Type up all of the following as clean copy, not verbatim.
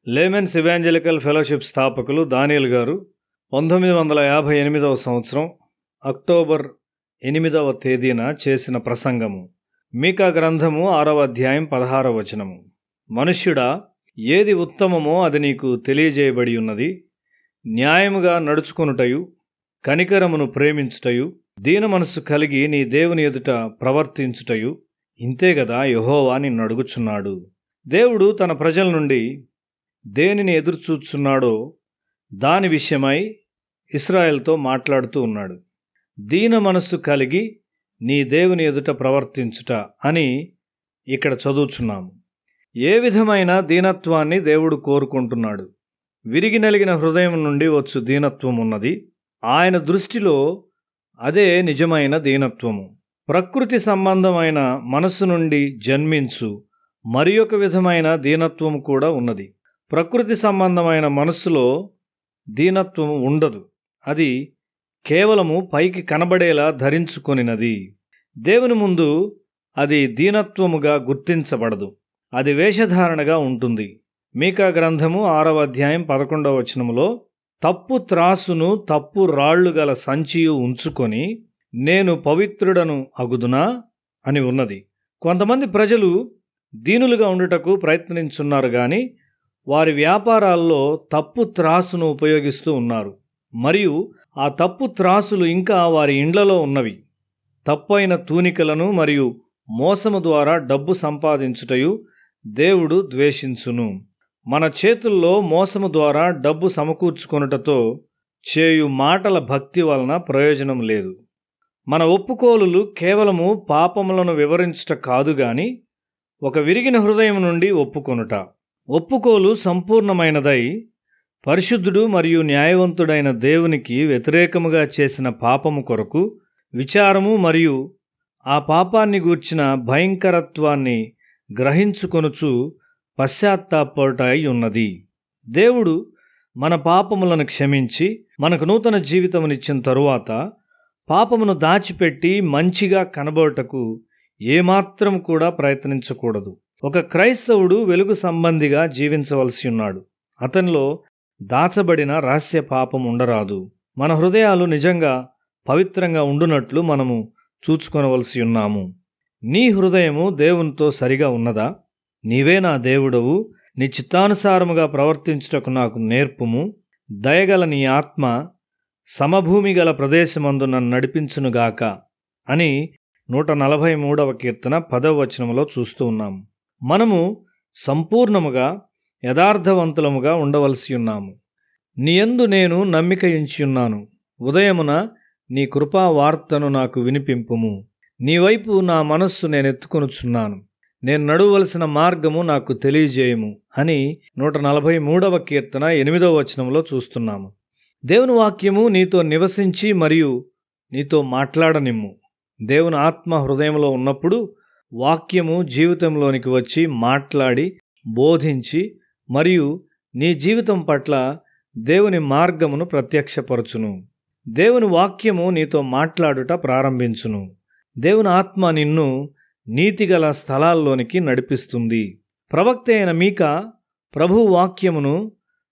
Laymen's evangelical fellowship స్థాపకులు దానియేల్ గారు 1958వ సంవత్సరం అక్టోబర్ 8వ తేదీన చేసిన ప్రసంగము. మీకా గ్రంథము 6వ అధ్యాయం 16వ వచనము. మనుష్యుడా, ఏది ఉత్తమమో అది నీకు తెలియజేయబడి ఉన్నది. న్యాయముగా నడుచుకొనుటయు, కనికరమును ప్రేమించుటయు, దీన మనస్సు కలిగి నీ దేవుని ఎదుట ప్రవర్తించుటయు, ఇంతే గదా యెహోవా నిన్ను అడుగుచున్నాడు. దేవుడు తన ప్రజల నుండి దేనిని ఎదురుచూచున్నాడో దాని విషయమై ఇశ్రాయేలుతో మాట్లాడుతూ ఉన్నాడు. దీన మనస్సు కలిగి నీ దేవుని ఎదుట ప్రవర్తించుట అని ఇక్కడ చదువుచున్నాము. ఏ విధమైన దీనత్వాన్ని దేవుడు కోరుకుంటున్నాడు? విరిగి నలిగిన హృదయం నుండి వచ్చు దీనత్వం ఉన్నది. ఆయన దృష్టిలో అదే నిజమైన దీనత్వము. ప్రకృతి సంబంధమైన మనస్సు నుండి జన్మించు మరి ఒక విధమైన దీనత్వం కూడా ఉన్నది. ప్రకృతి సంబంధమైన మనస్సులో దీనత్వము ఉండదు. అది కేవలము పైకి కనబడేలా ధరించుకొనినది. దేవుని ముందు అది దీనత్వముగా గుర్తించబడదు. అది వేషధారణగా ఉంటుంది. మీకా గ్రంథము 6వ అధ్యాయం 11వ వచనములో, తప్పు త్రాసును తప్పు రాళ్ళు గల సంచియు ఉంచుకొని నేను పవిత్రుడను అగుదునా అని ఉన్నది. కొంతమంది ప్రజలు దీనులుగా ఉండుటకు ప్రయత్నించున్నారు గాని వారి వ్యాపారాల్లో తప్పు త్రాసును ఉపయోగిస్తూ ఉన్నారు. మరియు ఆ తప్పు త్రాసులు ఇంకా వారి ఇండ్లలో ఉన్నవి. తప్పైన తూనికలను మరియు మోసము ద్వారా డబ్బు సంపాదించుటయు దేవుడు ద్వేషించును. మన చేతుల్లో మోసము ద్వారా డబ్బు సమకూర్చుకొనుటతో చేయు మాటల భక్తి వలన ప్రయోజనం లేదు. మన ఒప్పుకోలులు కేవలము పాపములను వివరించుట కాదు గాని ఒక విరిగిన హృదయం నుండి ఒప్పుకొనుట. ఒప్పుకోలు సంపూర్ణమైనదై పరిశుద్ధుడు మరియు న్యాయవంతుడైన దేవునికి వ్యతిరేకముగా చేసిన పాపము కొరకు విచారము మరియు ఆ పాపాన్ని గూర్చిన భయంకరత్వాన్ని గ్రహించుకొనుచు పశ్చాత్తాపడుటై ఉన్నది. దేవుడు మన పాపములను క్షమించి మనకు నూతన జీవితమునిచ్చిన తరువాత పాపమును దాచిపెట్టి మంచిగా కనబడుటకు ఏమాత్రం కూడా ప్రయత్నించకూడదు. ఒక క్రైస్తవుడు వెలుగు సంబంధిగా జీవించవలసి ఉన్నాడు. అతనిలో దాచబడిన రహస్య పాపం ఉండరాదు. మన హృదయాలు నిజంగా పవిత్రంగా ఉండునట్లు మనము చూచుకొనవలసి ఉన్నాము. నీ హృదయము దేవునితో సరిగా ఉన్నదా? నీవే నా దేవుడవు, నీ చిత్తానుసారముగా ప్రవర్తించుటకు నాకు నేర్పుము. దయగల నీ ఆత్మ సమభూమి గల ప్రదేశమందు నన్ను నడిపించునుగాక అని 143వ కీర్తన 10వ వచనములో చూస్తూ ఉన్నాము. మనము సంపూర్ణముగా యథార్థవంతులముగా ఉండవలసి ఉన్నాము. నీ యందు నేను నమ్మిక ఉంచియున్నాను. ఉదయమున నీ కృపా వార్తను నాకు వినిపింపుము. నీ వైపు నా మనస్సు నేనెత్తుకొనుచున్నాను. నేను నడువలసిన మార్గము నాకు తెలియజేయము అని 143వ కీర్తన 8వ వచనంలో చూస్తున్నాము. దేవుని వాక్యము నీతో నివసించి మరియు నీతో మాట్లాడనిమ్ము. దేవుని ఆత్మ హృదయంలో ఉన్నప్పుడు వాక్యము జీవితంలోనికి వచ్చి మాట్లాడి బోధించి మరియు నీ జీవితం పట్ల దేవుని మార్గమును ప్రత్యక్షపరచును. దేవుని వాక్యము నీతో మాట్లాడుట ప్రారంభించును. దేవుని ఆత్మ నిన్ను నీతిగల స్థలాల్లోనికి నడిపిస్తుంది. ప్రవక్త అయిన మీకా ప్రభు వాక్యమును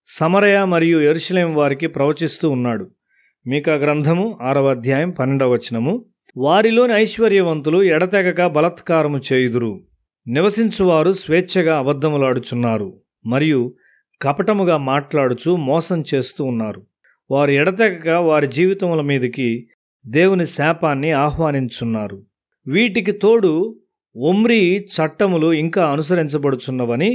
సమరయ మరియు యెరూషలేము వారికి ప్రవచిస్తూ ఉన్నాడు. మీకా గ్రంథము 6వ అధ్యాయం 12వ వచనము, వారిలోని ఐశ్వర్యవంతులు ఎడతెగక బలాత్కారము చేయుదురు. నివసించువారు స్వేచ్ఛగా అబద్ధములాడుచున్నారు మరియు కపటముగా మాట్లాడుచు మోసం చేస్తూ ఉన్నారు. వారు ఎడతెగక వారి జీవితముల మీదకి దేవుని శాపాన్ని ఆహ్వానించున్నారు. వీటికి తోడు ఒమ్రీ చట్టములు ఇంకా అనుసరించబడుచున్నవని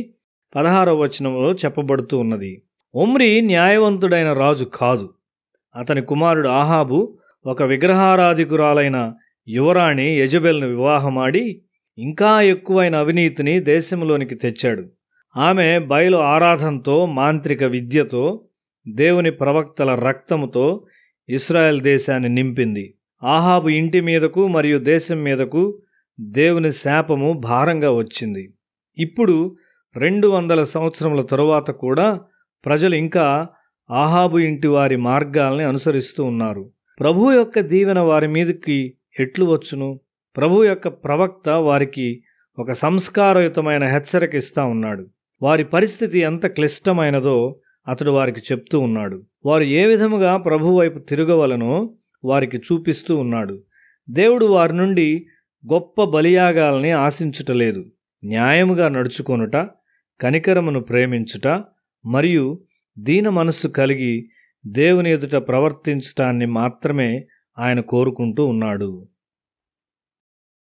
16వ వచనంలో చెప్పబడుతూ ఉన్నది. ఒమ్రీ న్యాయవంతుడైన రాజు కాదు. అతని కుమారుడు ఆహాబు ఒక విగ్రహారాధికురాలైన యువరాణి యెజబెల్ను వివాహమాడి ఇంకా ఎక్కువైన అవినీతిని దేశంలోనికి తెచ్చాడు. ఆమె బయలు ఆరాధనతో, మాంత్రిక విద్యతో, దేవుని ప్రవక్తల రక్తముతో ఇశ్రాయేల్ దేశాన్ని నింపింది. ఆహాబు ఇంటి మీదకు మరియు దేశం మీదకు దేవుని శాపము భారంగా వచ్చింది. ఇప్పుడు 200 సంవత్సరముల తరువాత కూడా ప్రజలు ఇంకా ఆహాబు ఇంటి వారి మార్గాల్ని అనుసరిస్తూ ఉన్నారు. ప్రభు యొక్క దీవెన వారి మీదకి ఎట్లు వచ్చును? ప్రభు యొక్క ప్రవక్త వారికి ఒక సంస్కారయుతమైన హెచ్చరిక ఇస్తా ఉన్నాడు. వారి పరిస్థితి ఎంత క్లిష్టమైనదో అతడు వారికి చెప్తూ ఉన్నాడు. వారు ఏ విధముగా ప్రభువు వైపు తిరగవలనో వారికి చూపిస్తూ ఉన్నాడు. దేవుడు వారి నుండి గొప్ప బలియాగాల్ని ఆశించుటలేదు. న్యాయముగా నడుచుకొనుట, కనికరమును ప్రేమించుట మరియు దీన మనస్సు కలిగి దేవుని ఎదుట ప్రవర్తించటాన్ని మాత్రమే ఆయన కోరుకుంటూ ఉన్నాడు.